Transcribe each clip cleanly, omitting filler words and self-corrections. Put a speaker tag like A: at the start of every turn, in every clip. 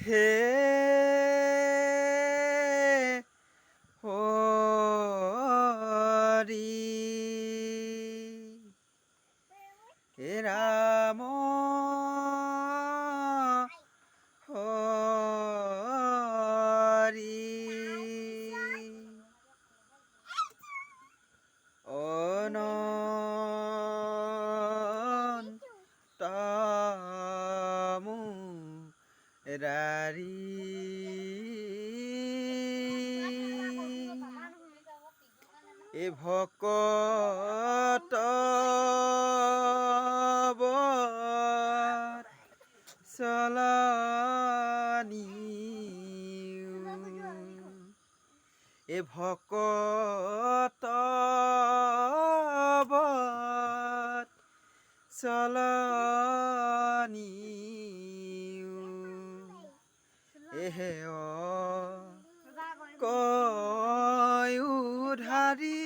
A: হে হৰি হে ৰাম হৰি অনন্তমু ৰাৰি এ ভকত চলনি এ ভকত চলনি এহে কয়ুধাৰী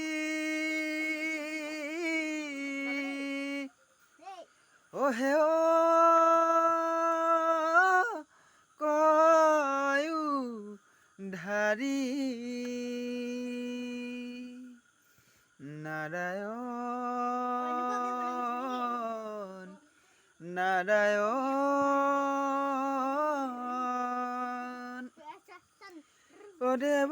A: হে কয়ুধাৰী নাৰায়ণ নাৰায়ণ অ দেৱ